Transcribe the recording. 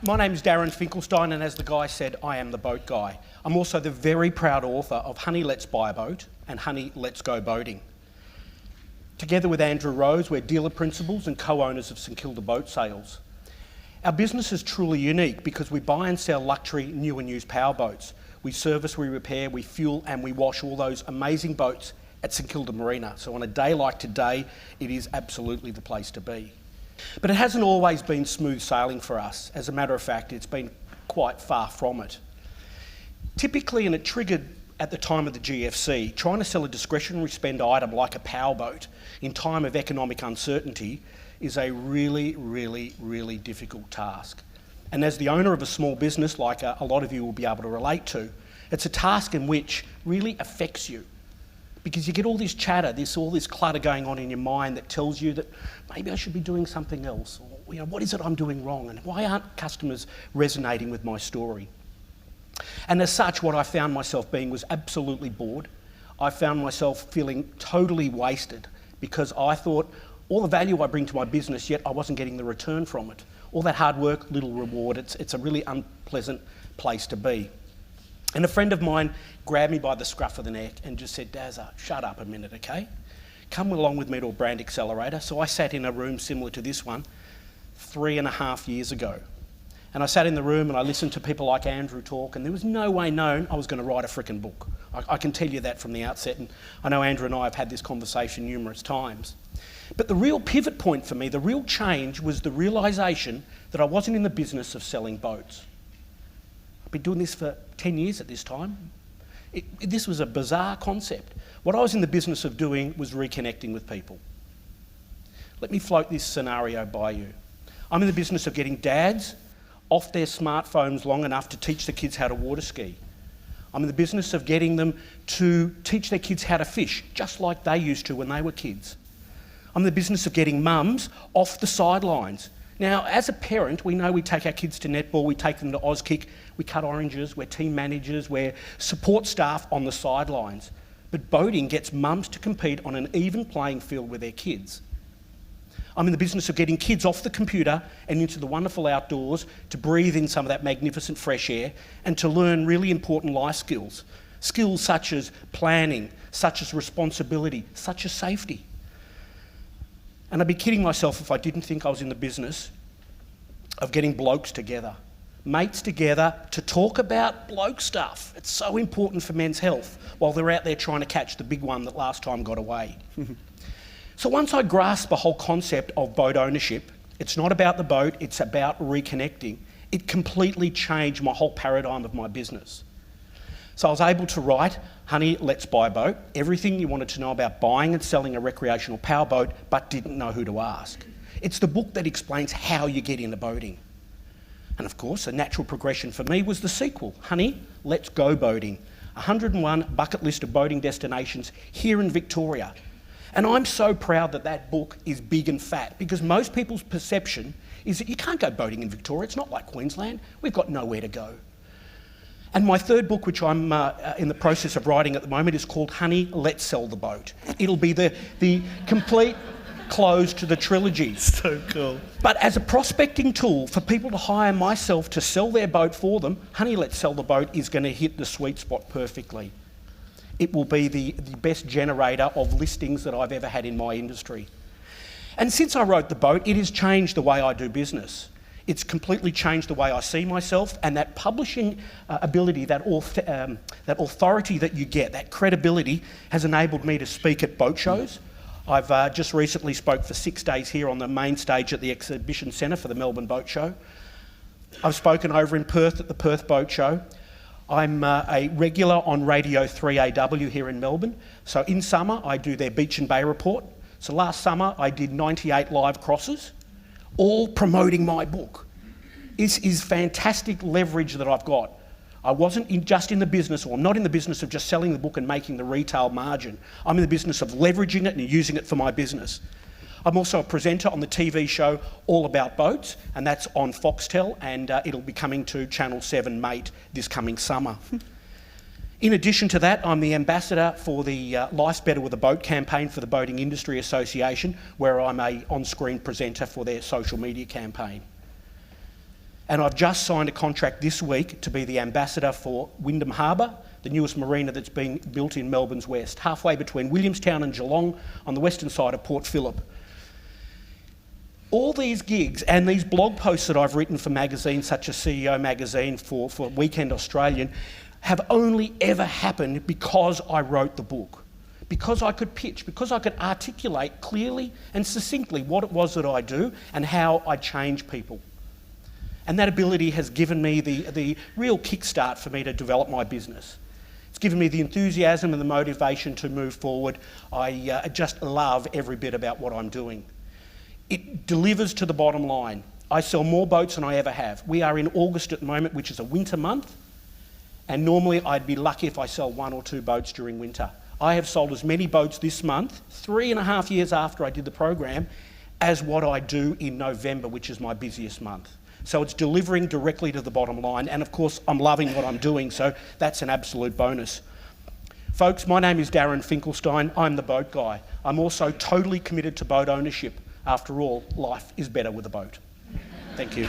My name's Darren Finkelstein, and as the guy said, I am the boat guy. I'm also the very proud author of Honey, Let's Buy a Boat and Honey, Let's Go Boating. Together with Andrew Rose, we're dealer principals and co-owners of St Kilda Boat Sales. Our business is truly unique because we buy and sell luxury new and used powerboats. We service, we repair, we fuel and we wash all those amazing boats at St Kilda Marina. So on a day like today, it is absolutely the place to be. But it hasn't always been smooth sailing for us. As a matter of fact, it's been quite far from it. Typically, and it triggered at the time of the GFC, trying to sell a discretionary spend item like a powerboat in time of economic uncertainty is a really, really, really difficult task. And as the owner of a small business, like a lot of you will be able to relate to, it's a task in which really affects you. Because you get all this chatter, all this clutter going on in your mind that tells you that maybe I should be doing something else, or what is it I'm doing wrong, and why aren't customers resonating with my story? And as such, what I found myself being was absolutely bored. I found myself feeling totally wasted because I thought all the value I bring to my business, yet I wasn't getting the return from it. All that hard work, little reward. It's a really unpleasant place to be. And a friend of mine grabbed me by the scruff of the neck and just said, Dazza, shut up a minute, okay? Come along with me to a brand accelerator. So I sat in a room similar to this one 3.5 years ago. And I sat in the room and I listened to people like Andrew talk, and there was no way known I was going to write a frickin' book. I can tell you that from the outset, and I know Andrew and I have had this conversation numerous times. But the real pivot point for me, the real change, was the realisation that I wasn't in the business of selling boats. I've been doing this for 10 years at this time. This was a bizarre concept. What I was in the business of doing was reconnecting with people. Let me float this scenario by you. I'm in the business of getting dads off their smartphones long enough to teach the kids how to water ski. I'm in the business of getting them to teach their kids how to fish, just like they used to when they were kids. I'm in the business of getting mums off the sidelines. Now, as a parent, we know we take our kids to netball, we take them to Auskick, we cut oranges, we're team managers, we're support staff on the sidelines. But boating gets mums to compete on an even playing field with their kids. I'm in the business of getting kids off the computer and into the wonderful outdoors to breathe in some of that magnificent fresh air and to learn really important life skills. Skills such as planning, such as responsibility, such as safety. And I'd be kidding myself if I didn't think I was in the business of getting blokes together, mates together to talk about bloke stuff. It's so important for men's health while they're out there trying to catch the big one that last time got away. So once I grasped the whole concept of boat ownership, it's not about the boat, it's about reconnecting. It completely changed my whole paradigm of my business. So I was able to write, Honey, Let's Buy a Boat, everything you wanted to know about buying and selling a recreational powerboat, but didn't know who to ask. It's the book that explains how you get into boating. And of course, a natural progression for me was the sequel, Honey, Let's Go Boating, 101 bucket list of boating destinations here in Victoria. And I'm so proud that that book is big and fat because most people's perception is that you can't go boating in Victoria. It's not like Queensland. We've got nowhere to go. And my third book, which I'm in the process of writing at the moment, is called Honey, Let's Sell the Boat. It'll be the complete close to the trilogy. So cool. But as a prospecting tool for people to hire myself to sell their boat for them, Honey, Let's Sell the Boat is going to hit the sweet spot perfectly. It will be the best generator of listings that I've ever had in my industry. And since I wrote the boat, it has changed the way I do business. It's completely changed the way I see myself, and that publishing ability, that authority that you get, that credibility, has enabled me to speak at boat shows. I've just recently spoke for 6 days here on the main stage at the Exhibition Centre for the Melbourne Boat Show. I've spoken over in Perth at the Perth Boat Show. I'm a regular on Radio 3AW here in Melbourne. So in summer, I do their Beach and Bay report. So last summer, I did 98 live crosses, all promoting my book. This is fantastic leverage that I've got. I wasn't just in the business, or I'm not in the business of just selling the book and making the retail margin. I'm in the business of leveraging it and using it for my business. I'm also a presenter on the TV show All About Boats, and that's on Foxtel, and it'll be coming to Channel 7 Mate this coming summer. In addition to that, I'm the ambassador for the Life's Better with a Boat campaign for the Boating Industry Association, where I'm a on-screen presenter for their social media campaign. And I've just signed a contract this week to be the ambassador for Wyndham Harbour, the newest marina that's being built in Melbourne's west, halfway between Williamstown and Geelong on the western side of Port Phillip. All these gigs and these blog posts that I've written for magazines such as CEO Magazine, for Weekend Australian, have only ever happened because I wrote the book. Because I could pitch, because I could articulate clearly and succinctly what it was that I do and how I change people. And that ability has given me the real kickstart for me to develop my business. It's given me the enthusiasm and the motivation to move forward. I just love every bit about what I'm doing. It delivers to the bottom line. I sell more boats than I ever have. We are in August at the moment, which is a winter month, and normally I'd be lucky if I sell 1 or 2 boats during winter. I have sold as many boats this month, 3.5 years after I did the program, as what I do in November, which is my busiest month. So it's delivering directly to the bottom line, and of course I'm loving what I'm doing, so that's an absolute bonus. Folks, my name is Darren Finkelstein. I'm the boat guy. I'm also totally committed to boat ownership. After all, life is better with a boat. Thank you.